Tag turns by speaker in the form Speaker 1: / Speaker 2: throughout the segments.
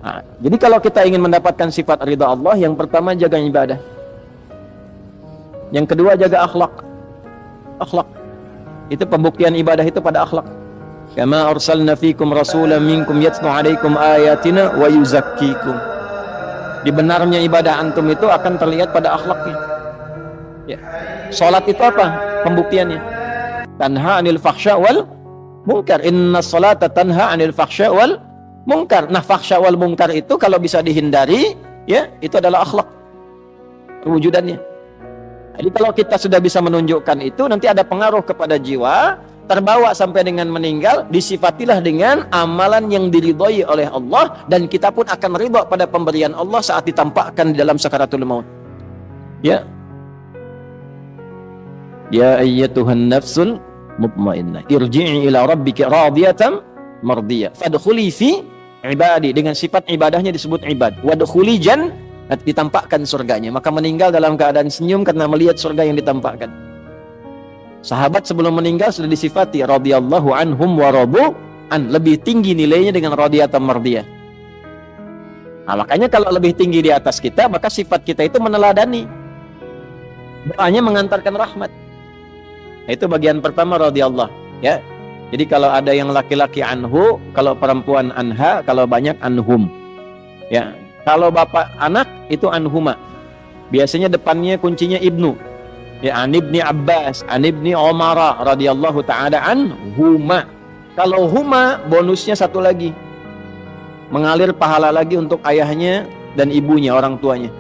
Speaker 1: Nah, jadi kalau kita ingin mendapatkan sifat ridha Allah, yang pertama jaga ibadah. Yang kedua jaga akhlak. Akhlak. Itu pembuktian ibadah itu pada akhlak. Kama arsalna fikum rasulan minkum yatlu alaikum ayatina wa yuzakkikum. Di benarnya ibadah antum itu akan terlihat pada akhlaknya. Ya. Salat itu apa? Pembuktiannya. Tanha 'anil fahsya wal munkar. Inna salata tanha 'anil fahsya wal munkar. Nah, fahsya wal munkar itu kalau bisa dihindari, ya, itu adalah akhlak. Perwujudannya. Jadi kalau kita sudah bisa menunjukkan itu, nanti ada pengaruh kepada jiwa, terbawa sampai dengan meninggal, disifatilah dengan amalan yang diridhoi oleh Allah, dan kita pun akan ridha pada pemberian Allah saat ditampakkan di dalam sakaratul maut. Ya. Ya ayyatuhan nafsul mutmainnah, irji'i ila rabbika radiyatan mardiyah, fadkhuli fi ibadi. Dengan sifat ibadahnya disebut ibad. Wadkhuli ditampakkan surganya. Maka meninggal dalam keadaan senyum karena melihat surga yang ditampakkan. Sahabat sebelum meninggal sudah disifati radhiyallahu anhum wa radu an, lebih tinggi nilainya dengan radiyatan mardiyah. Nah, makanya kalau lebih tinggi di atas kita, maka sifat kita itu meneladani. Doanya mengantarkan rahmat. Nah, itu bagian pertama radhiyallahu, ya. Jadi kalau ada yang laki-laki anhu, kalau perempuan anha, kalau banyak anhum. Ya. Kalau bapak anak itu anhuma. Biasanya depannya kuncinya ibnu. Ya, an ibni Abbas, an ibni Umar radhiyallahu taala anhuma. Kalau huma bonusnya satu lagi. Mengalir pahala lagi untuk ayahnya dan ibunya, orang tuanya.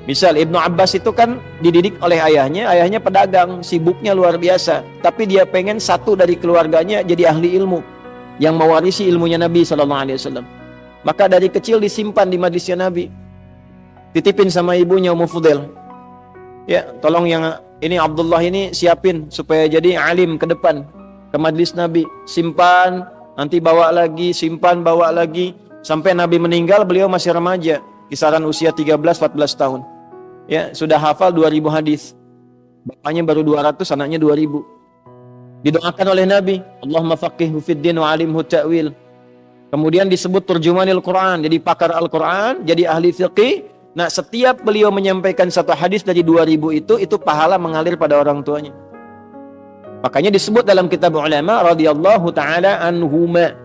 Speaker 1: Misal Ibnu Abbas itu kan dididik oleh ayahnya pedagang, sibuknya luar biasa. Tapi dia pengen satu dari keluarganya jadi ahli ilmu yang mewarisi ilmunya Nabi sallallahu alaihi wasallam. Maka dari kecil disimpan di majlisnya Nabi. Titipin sama ibunya Ummu Fudail. Ya, tolong yang ini Abdullah ini siapin supaya jadi alim ke depan, ke majlis Nabi. Simpan, nanti bawa lagi, simpan, bawa lagi. Sampai Nabi meninggal beliau masih remaja, kisaran usia 13-14 tahun. Ya, sudah hafal 2000 hadis. Bapaknya baru 200, anaknya 2000. Didoakan oleh Nabi, Allahumma faqihhu fid din wa alimhu ta'wil. Kemudian disebut turjumanil Quran, jadi pakar Al-Quran, jadi ahli fiqih. Nah, setiap beliau menyampaikan satu hadis dari 2000 itu pahala mengalir pada orang tuanya. Makanya disebut dalam kitab ulama radhiyallahu taala anhuma.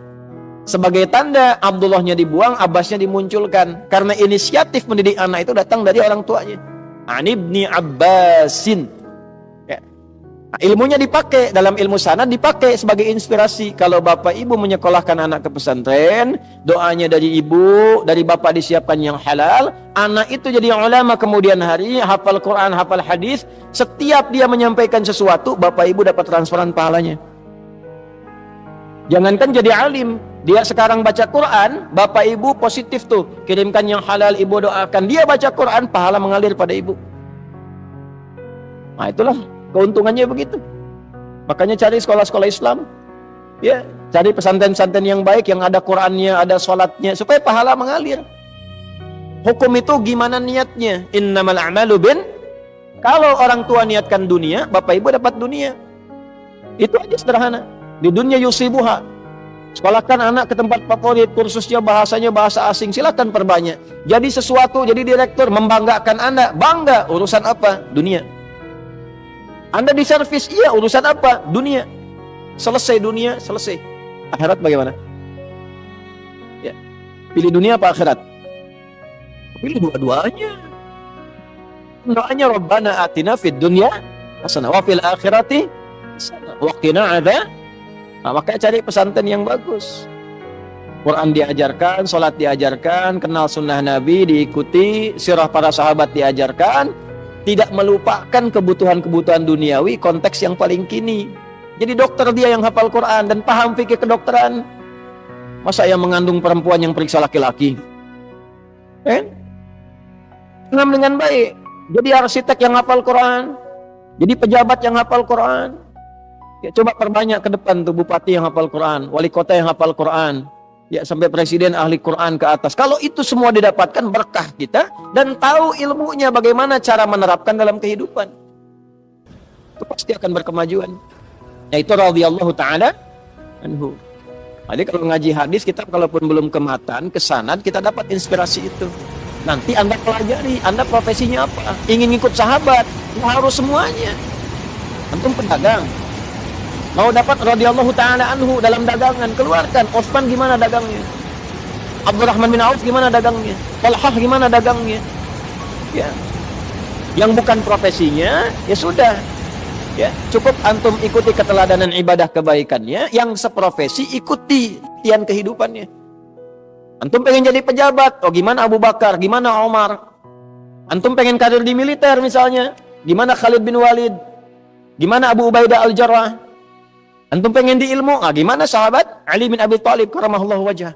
Speaker 1: Sebagai tanda Abdullahnya dibuang, Abbasnya dimunculkan. Karena inisiatif mendidik anak itu datang dari orang tuanya. An ibni Abbasin. Nah, ilmunya dipakai dalam ilmu sanad, dipakai sebagai inspirasi. Kalau bapak ibu menyekolahkan anak ke pesantren, doanya dari ibu, dari bapak disiapkan yang halal, anak itu jadi ulama kemudian hari, hafal Quran, hafal hadis. Setiap dia menyampaikan sesuatu, bapak ibu dapat transferan pahalanya. Jangankan jadi alim, dia sekarang baca Quran, bapak ibu positif tuh, kirimkan yang halal, ibu doakan. Dia baca Quran, pahala mengalir pada ibu. Nah, itulah keuntungannya begitu. Makanya cari sekolah-sekolah Islam, ya, cari pesantren-pesantren yang baik, yang ada Qurannya, ada sholatnya, supaya pahala mengalir. Hukum itu gimana niatnya? Innamal a'malu bin. Kalau orang tua niatkan dunia, bapak ibu dapat dunia. Itu aja sederhana. Di dunia yusibuha. Sekolahkan anak ke tempat favorit, kursusnya bahasanya bahasa asing, silakan perbanyak. Jadi sesuatu, jadi direktur, membanggakan Anda, bangga. Urusan apa? Dunia. Anda di servis, iya, urusan apa? Dunia. Selesai dunia, selesai. Akhirat bagaimana? Ya. Pilih dunia apa akhirat? Pilih dua-duanya. Doanya Rabbana atina fid dunya hasanah wa fil akhirati hasanah wa qina adzab. Nah, makanya cari pesantren yang bagus. Quran diajarkan, salat diajarkan, kenal sunnah Nabi diikuti, sirah para sahabat diajarkan. Tidak melupakan kebutuhan-kebutuhan duniawi, konteks yang paling kini. Jadi dokter dia yang hafal Quran dan paham fikih kedokteran. Masa yang mengandung perempuan yang periksa laki-laki? Paham dengan baik. Jadi arsitek yang hafal Quran, jadi pejabat yang hafal Quran. Ya, coba perbanyak ke depan tuh bupati yang hafal Quran, wali kota yang hafal Quran. Ya, sampai presiden ahli Quran ke atas. Kalau itu semua didapatkan, berkah kita dan tahu ilmunya bagaimana cara menerapkan dalam kehidupan, itu pasti akan berkemajuan. Yaitu radhiyallahu taala anhu. Jadi kalau ngaji hadis, kita kalaupun belum ke matan, ke sanad, kita dapat inspirasi itu. Nanti Anda pelajari, Anda profesinya apa? Ingin ikut sahabat, nggak harus semuanya. Antum pedagang, mau dapat radhiyallahu ta'ala anhu dalam dagangan, keluarkan. Utsman gimana dagangnya? Abdurrahman bin Auf gimana dagangnya? Talhah gimana dagangnya? Ya. Yang bukan profesinya, ya sudah. Ya, cukup antum ikuti keteladanan ibadah kebaikannya, yang seprofesi ikuti tian kehidupannya. Antum pengen jadi pejabat, oh gimana Abu Bakar, gimana Omar? Antum pengen karir di militer misalnya, gimana Khalid bin Walid? Gimana Abu Ubaidah al-Jarrah? Antum pengen di ilmu, gimana sahabat Ali bin Abi Thalib karamahullahu wajhah?